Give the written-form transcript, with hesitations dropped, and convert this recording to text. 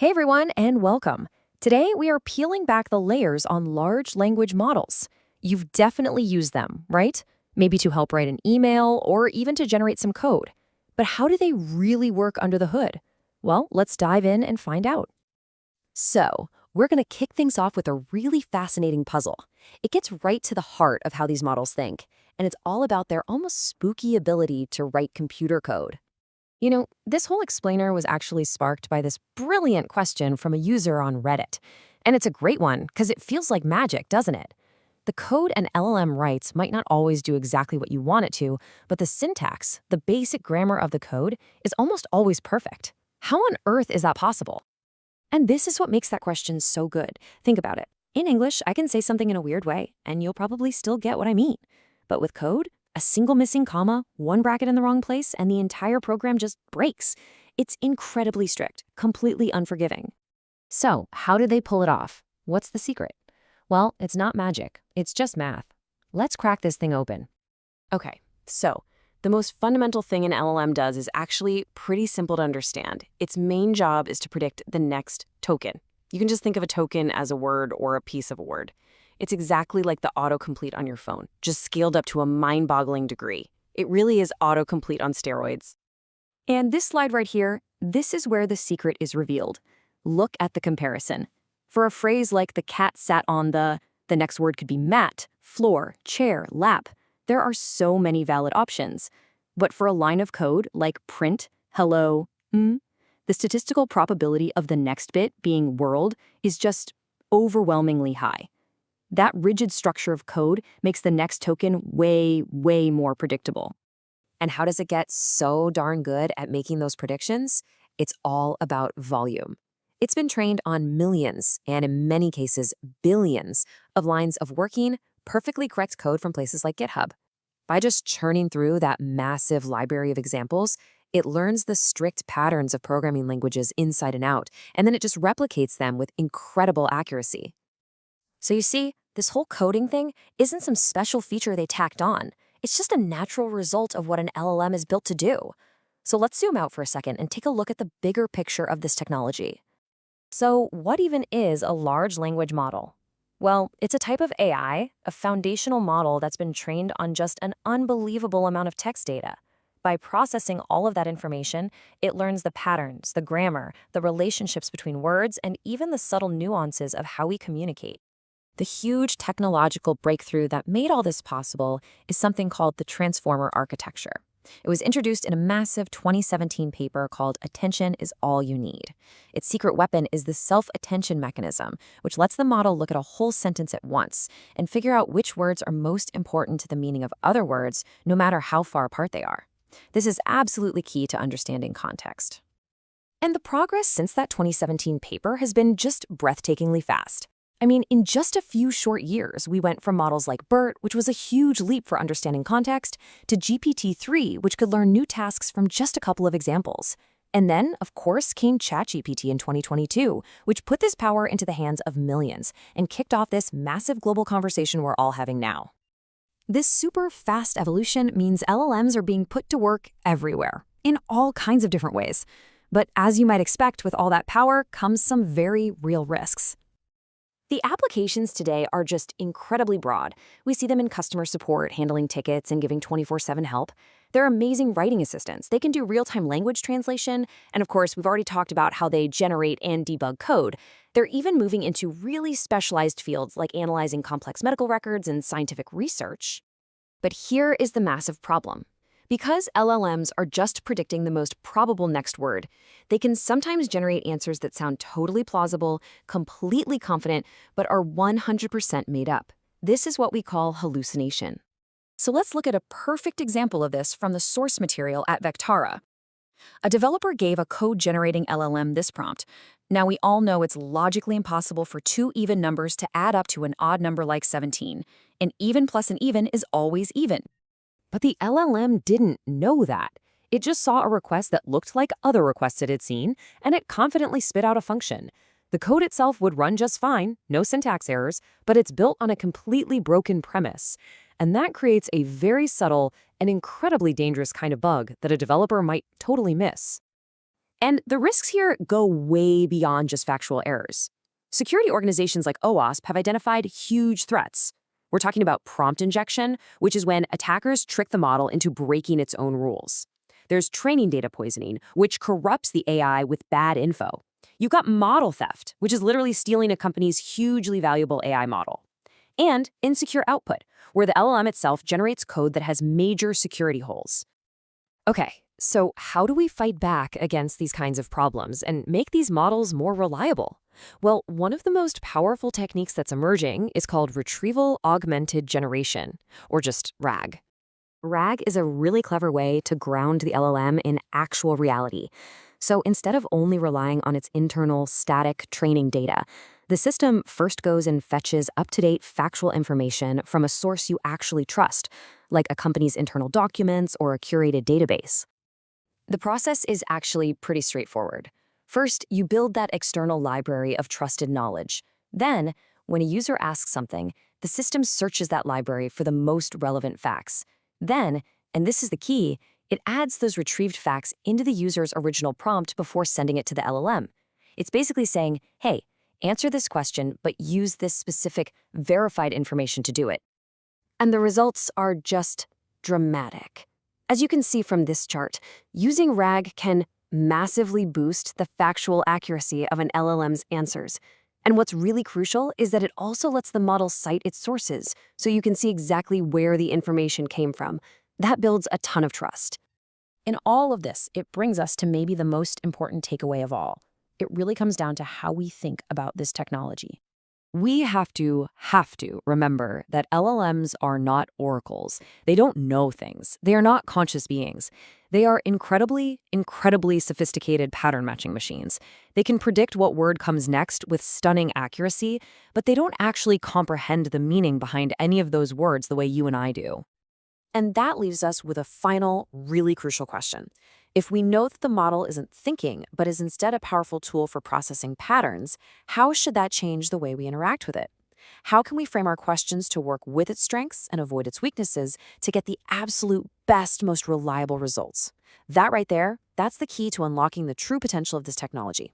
Hey everyone, and welcome. Today we are peeling back the layers on large language models. You've definitely used them, right? Maybe to help write an email or even to generate some code. But how do they really work under the hood? Well, let's dive in and find out. So, we're going to kick things off with a really fascinating puzzle. It gets right to the heart of how these models think, and it's all about their almost spooky ability to write computer code. This whole explainer was actually sparked by this brilliant question from a user on Reddit. And it's a great one because it feels like magic, doesn't it? The code an LLM writes might not always do exactly what you want it to, but the syntax, the basic grammar of the code, is almost always perfect. How on earth is that possible? And this is what makes that question so good. Think about it. In English, I can say something in a weird way, and you'll probably still get what I mean. But with code, a single missing comma, one bracket in the wrong place, and the entire program just breaks. It's incredibly strict, completely unforgiving. So, how do they pull it off? What's the secret? Well, it's not magic. It's just math. Let's crack this thing open. Okay, so the most fundamental thing an LLM does is actually pretty simple to understand. Its main job is to predict the next token. You can just think of a token as a word or a piece of a word. It's exactly like the autocomplete on your phone, just scaled up to a mind-boggling degree. It really is autocomplete on steroids. And this slide right here, this is where the secret is revealed. Look at the comparison. For a phrase like the cat sat on the next word could be mat, floor, chair, lap. There are so many valid options. But for a line of code like print, hello, the statistical probability of the next bit being world is just overwhelmingly high. That rigid structure of code makes the next token way, way more predictable. And how does it get so darn good at making those predictions? It's all about volume. It's been trained on millions, and in many cases, billions, of lines of working, perfectly correct code from places like GitHub. By just churning through that massive library of examples, it learns the strict patterns of programming languages inside and out, and then it just replicates them with incredible accuracy. So you see, this whole coding thing isn't some special feature they tacked on. It's just a natural result of what an LLM is built to do. So let's zoom out for a second and take a look at the bigger picture of this technology. So what even is a large language model? Well, it's a type of AI, a foundational model that's been trained on just an unbelievable amount of text data. By processing all of that information, it learns the patterns, the grammar, the relationships between words, and even the subtle nuances of how we communicate. The huge technological breakthrough that made all this possible is something called the transformer architecture. It was introduced in a massive 2017 paper called Attention is All You Need. Its secret weapon is the self-attention mechanism, which lets the model look at a whole sentence at once and figure out which words are most important to the meaning of other words, no matter how far apart they are. This is absolutely key to understanding context. And the progress since that 2017 paper has been just breathtakingly fast. I mean, in just a few short years, we went from models like BERT, which was a huge leap for understanding context, to GPT-3, which could learn new tasks from just a couple of examples. And then, of course, came ChatGPT in 2022, which put this power into the hands of millions and kicked off this massive global conversation we're all having now. This super fast evolution means LLMs are being put to work everywhere, in all kinds of different ways. But as you might expect, with all that power comes some very real risks. The applications today are just incredibly broad. We see them in customer support, handling tickets, and giving 24/7 help. They're amazing writing assistants. They can do real-time language translation, and of course, we've already talked about how they generate and debug code. They're even moving into really specialized fields like analyzing complex medical records and scientific research. But here is the massive problem. Because LLMs are just predicting the most probable next word, they can sometimes generate answers that sound totally plausible, completely confident, but are 100% made up. This is what we call hallucination. So let's look at a perfect example of this from the source material at Vectara. A developer gave a code-generating LLM this prompt. Now, we all know it's logically impossible for two even numbers to add up to an odd number like 17. An even plus an even is always even. But the LLM didn't know that. It just saw a request that looked like other requests it had seen, and it confidently spit out a function. The code itself would run just fine, no syntax errors, but it's built on a completely broken premise. And that creates a very subtle and incredibly dangerous kind of bug that a developer might totally miss. And the risks here go way beyond just factual errors. Security organizations like OWASP have identified huge threats. We're talking about prompt injection, which is when attackers trick the model into breaking its own rules. There's training data poisoning, which corrupts the AI with bad info. You've got model theft, which is literally stealing a company's hugely valuable AI model. And insecure output, where the LLM itself generates code that has major security holes. Okay, so how do we fight back against these kinds of problems and make these models more reliable? Well, one of the most powerful techniques that's emerging is called retrieval augmented generation, or just RAG. RAG is a really clever way to ground the LLM in actual reality. So instead of only relying on its internal static training data, the system first goes and fetches up-to-date factual information from a source you actually trust, like a company's internal documents or a curated database. The process is actually pretty straightforward. First, you build that external library of trusted knowledge. Then, when a user asks something, the system searches that library for the most relevant facts. Then, and this is the key, it adds those retrieved facts into the user's original prompt before sending it to the LLM. It's basically saying, hey, answer this question, but use this specific verified information to do it. And the results are just dramatic. As you can see from this chart, using RAG can massively boost the factual accuracy of an LLM's answers. And what's really crucial is that it also lets the model cite its sources, so you can see exactly where the information came from. That builds a ton of trust. In all of this, it brings us to maybe the most important takeaway of all. It really comes down to how we think about this technology. We have to remember that LLMs are not oracles. They don't know things. They are not conscious beings. They are incredibly sophisticated pattern matching machines. They can predict what word comes next with stunning accuracy, but they don't actually comprehend the meaning behind any of those words the way you and I do. And that leaves us with a final, really crucial question. If we know that the model isn't thinking, but is instead a powerful tool for processing patterns, how should that change the way we interact with it? How can we frame our questions to work with its strengths and avoid its weaknesses to get the absolute best, most reliable results? That right there, that's the key to unlocking the true potential of this technology.